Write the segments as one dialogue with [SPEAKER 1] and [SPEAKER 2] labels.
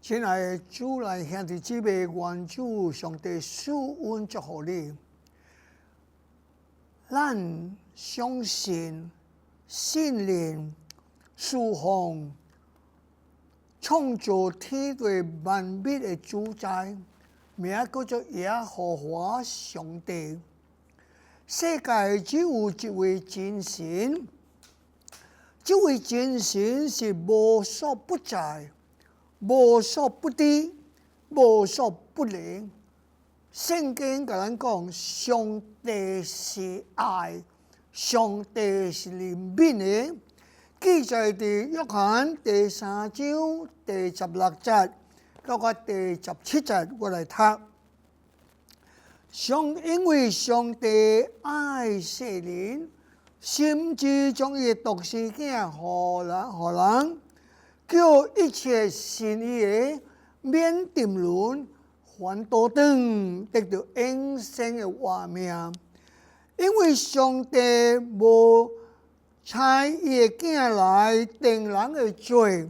[SPEAKER 1] 亲爱的主内兄弟姊妹，愿主上帝赐恩祝福你。咱相信信灵侍奉创造天地万物的主宰，名叫做耶和华上帝。世界只有一位真神，这位真神是无所不在、无所不知、无所不能。圣经甲咱讲，上帝是爱，上帝是怜悯的。記載佇約翰第3章第16節到第17節，我來讀。因為上帝愛世人，甚至將伊獨生子予人，叫一切信伊的免沉淪，反倒轉得到永生的活命。因為上帝無差伊的囝來定人的罪，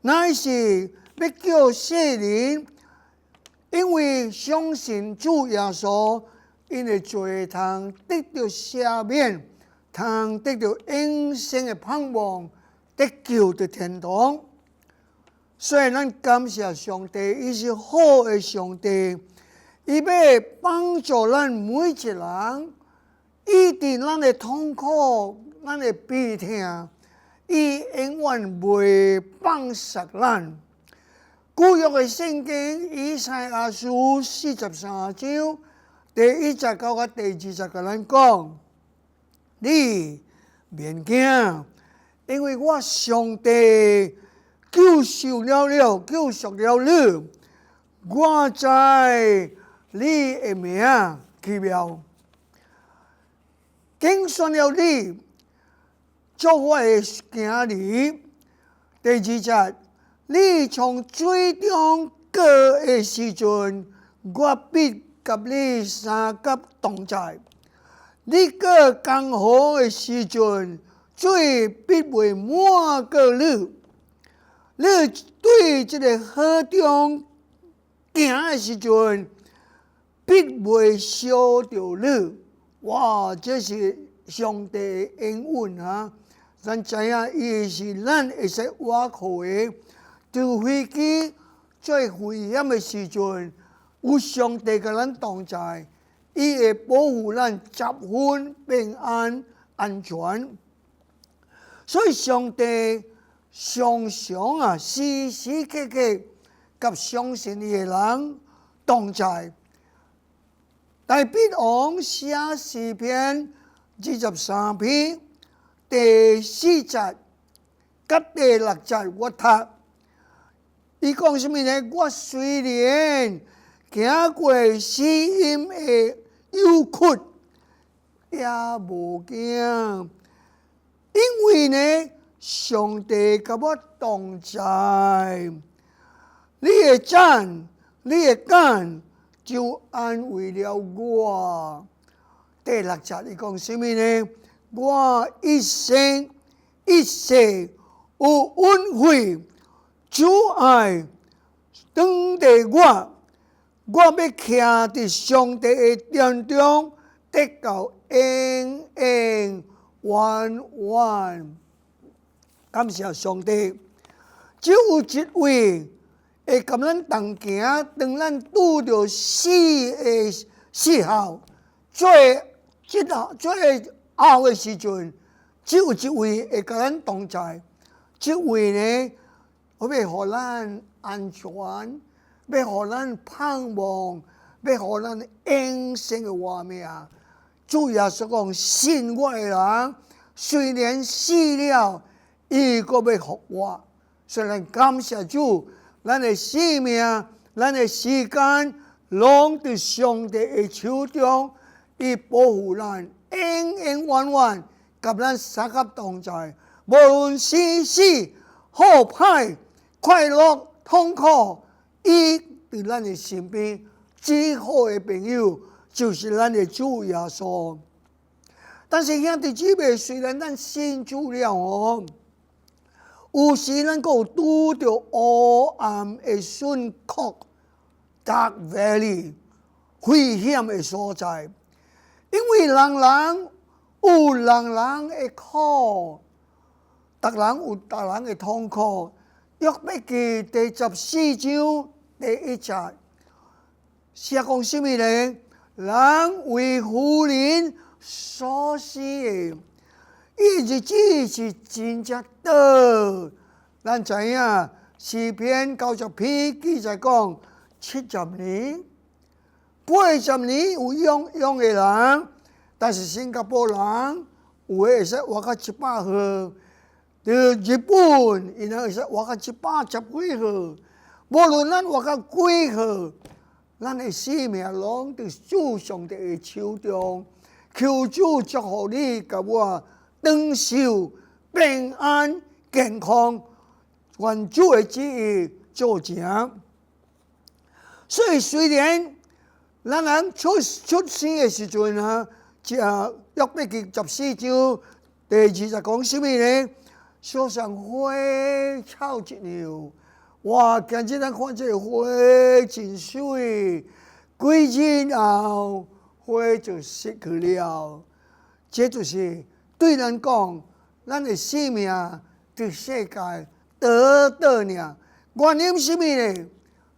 [SPEAKER 1] 乃是要叫世人因為相信主耶穌，因的罪通得到赦免，通得到永生的盼望，得救的天堂。所以咱感謝上帝，伊是好的上帝，伊要幫助咱每一人，醫治咱的痛苦、咱的悲痛，伊永遠袂放棄咱。舊約的聖經以賽亞書43章第1節到第2節，甲咱講：你免驚，因為我上帝救贖了你，我在你的名奇妙，揀選了你，做我的兒女。第2節。你從水中過的時陣，我必甲你三甲同在；你過江河的時陣，水必袂滿過你。你對這個河中行的時陣，必袂燒着你。哇！這是上帝的恩允啊！咱知影伊是咱會使倚靠的。坐飛機最危險的時陣，有上帝甲咱同在，伊會保護咱十分平安安全。所以上帝常常時時刻刻甲相信伊的人同在。大衛王寫詩篇23篇第4節甲第6節，我讀。伊講什麼呢？我雖然行過死蔭的幽谷，也無驚，因為呢，上帝甲我同在。你的讚，你的竿，就安慰了我。第6節伊講什麼呢？我一生一世有恩惠。主愛等待我要徛佇上帝的殿中，得到永永遠遠。感謝上帝，只有一位會甲咱同行，當咱拄着死的時候，最後的時陣，只有一位會甲咱同在。這位呢？我要互咱安全，要互咱盼望，要互咱永生的活命。主耶穌講：信我的人，雖然死了，伊閣要復活。所以咱感謝主，咱的生命、咱的時間，攏佇上帝的手中，伊保護咱，永永遠遠，甲咱三甲同在。無論生死、好歹。快樂、痛苦，伊佇咱的身邊，最好的朋友就是咱的主耶穌。但是兄弟姊妹，雖然咱信主了有時咱閣有拄着黑暗的瞬刻 （dark valley） 危險的所在，因為人有人的苦，逐人有逐人的痛苦。約伯記第14章第1節，寫講什麼呢？人為婦人所死的，伊日子是真正長。咱知影詩篇90篇記載講70年、80年有勇的人，但是新加坡人有的會使活到100歲。日本，伊能會使活到110幾歲。無論咱活到幾歲，咱的生命攏佇主上帝的手中。求主祝福你甲我長壽、平安、健康，願主的旨意做成。所以雖然咱人出生的時陣啊，約伯記14章第2節講什麼呢？小像花草一樣，哇！今日咱看這個花真水，幾日後花就失去了。這就是對咱講，咱的生命在世界短短爾。原因什麼呢？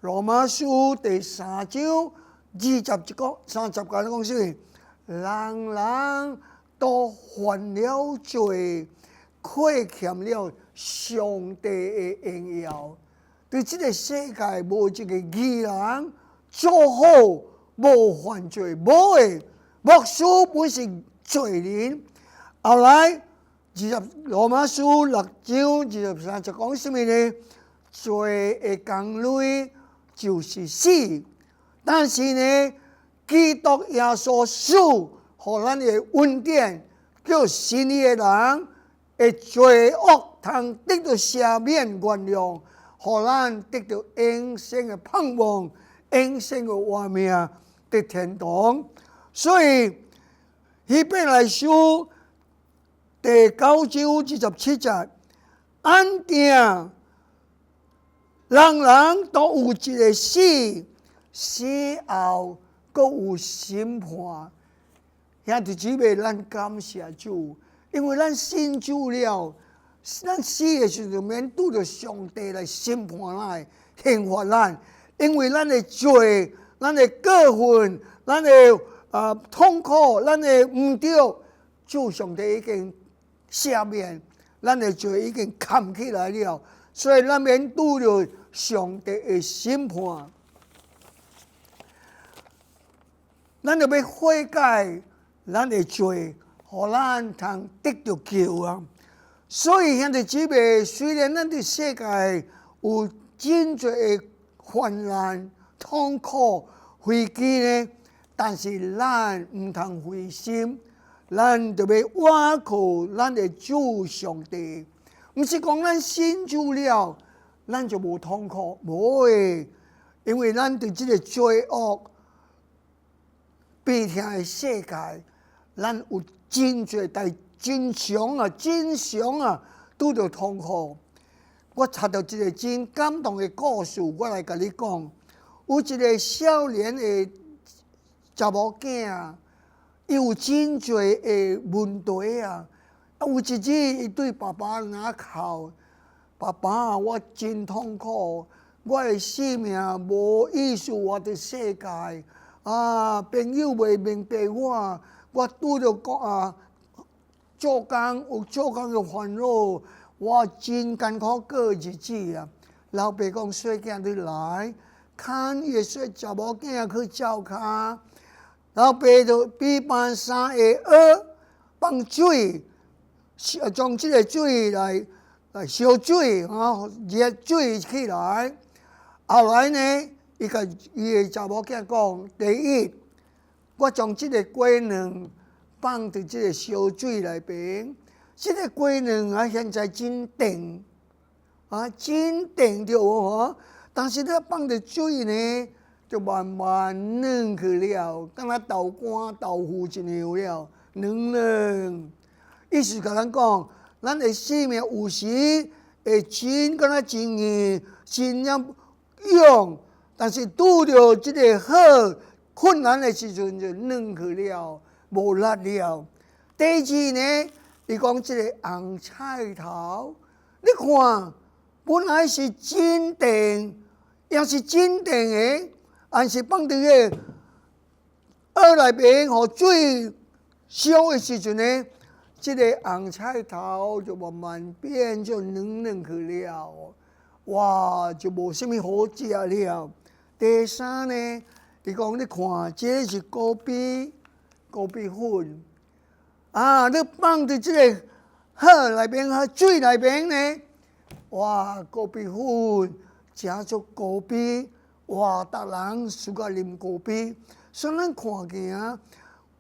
[SPEAKER 1] 羅馬書第3章30節講什麼？人人都犯了罪，虧欠了上帝的榮耀。對這個世界無一個義人做好，無犯罪，無的。牧師本是罪人。後來羅馬書6章23節講什麼呢？罪的工類就是死，但是呢，基督耶穌死，互咱的恩典，叫信的人的罪惡通得到赦免原諒，互咱得到永生的盼望，永生的活命的天堂。所以希伯來書第9章27節，安定人都有一個死，死後閣有審判。兄弟姊妹，咱感謝主，因為咱信主了，咱死的時候免拄着上帝來審判咱、刑罰咱，因為咱的罪、咱的過分、咱的痛苦、咱的唔對，主上帝已經赦免，咱的罪已經扛起來了，所以咱免拄着上帝的審判。咱就要悔改咱的罪，互咱通得到救啊！所以兄弟姊妹，雖然咱的世界有真多的患難、痛苦、危機呢，但是咱唔通灰心，咱就要倚靠咱的主上帝。唔是講咱信主了，咱就無痛苦，無誒，因為咱對這個罪惡、悲痛的世界，咱有真多代真常啊，拄着痛苦。我查到一個真感動的故事，我來甲你講。有一個少年的查某囝，伊有真多的問題啊。有一日，伊對爸爸拿哭，爸爸，我真痛苦，我的生命無意思，我的世界啊，朋友袂明白我拄着做工有做工的煩惱，我真艱苦過日子啊。老爸講：細囝你來，看伊個細查某囝去照骹。老爸就比辦3個蚵放水，將這個水來燒水熱水起來。後來呢，伊個查某囝講：第一，我將這個雞卵放在這個燒水內邊，這個雞卵啊，現在真甜真甜着哦。但是你放在水呢，就慢慢軟去了，敢若豆乾、豆腐一樣了，軟。意思甲咱講，咱的生命有時会真敢若真硬，真勇，但是拄着即个好困难的时阵就软去了，无力了。第二呢，伊讲即个红菜头，你看本来是真甜，也是真甜的，但是放伫个蚵内面，互水烧的时阵呢，即个红菜头就慢慢变就软去了，哇，就无啥物好食了。第三呢，伊讲你看，这是高比粉啊，你放伫即个蚵内面、水内面呢，哇，高比粉食足高比，哇，逐人喜欢啉高比，所以咱看见。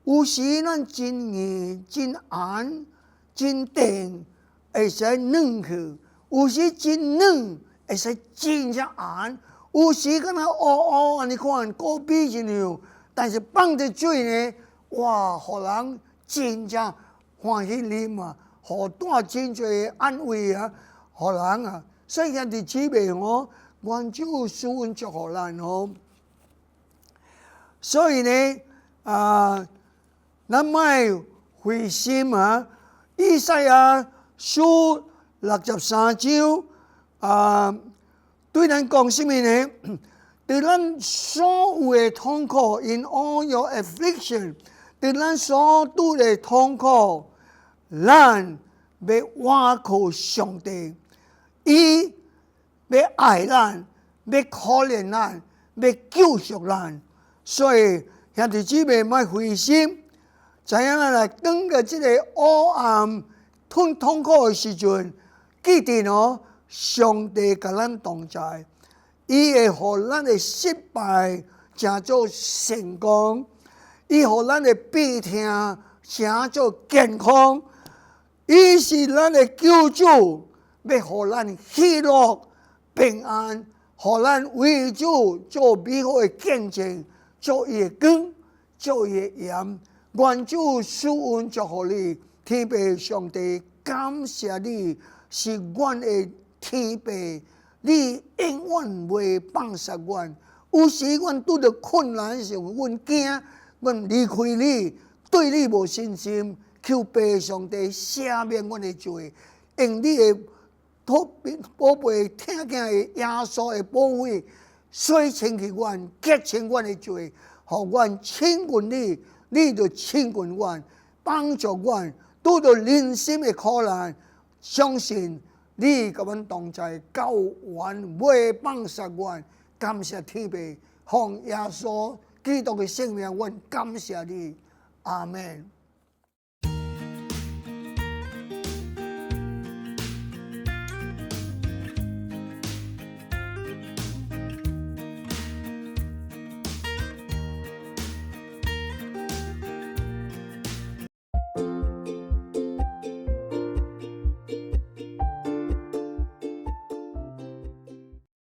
[SPEAKER 1] 有时咱真硬、真咸、真甜，会使软去；有时真软，会使真正咸；有时敢若乌乌安尼看，高比一样，但是放伫水呢，哇，互人真正欢喜啉啊，互带真侪安慰啊，互人啊。所以兄弟姊妹吼，愿主赐恩祝福咱吼。所以呢，咱莫灰心啊！以赛亞書63章對咱講什麼呢？對咱所有的痛苦 ，in all your affliction， 對咱所拄的痛苦，咱要倚靠上帝，伊要愛咱，要可憐咱，要救贖咱。所以兄弟姊妹莫灰心。知影咱来當個即個黑暗痛苦的時陣，記得哦，上帝甲咱同在，伊會互咱的失敗成做成功，伊互咱的病痛成做健康，伊是咱的救主，要互咱喜樂平安，互咱為主做美好的見證，做伊的光，做伊的鹽。願主賜恩祝福你，天父上帝感謝你，是阮的天父，你永遠袂放下阮。有時阮拄着困難的時候，阮驚，阮離開你，對你無信心，求父上帝赦免阮的罪，用你的寶貝聽見的耶穌的寶血，洗清去阮，潔清阮的罪，互阮親近你。你就親近阮，幫助阮，拄到人生的苦難，相信你甲阮同在，到完袂放下阮。感謝天父，奉耶穌基督的聖名，阮感謝你，阿門。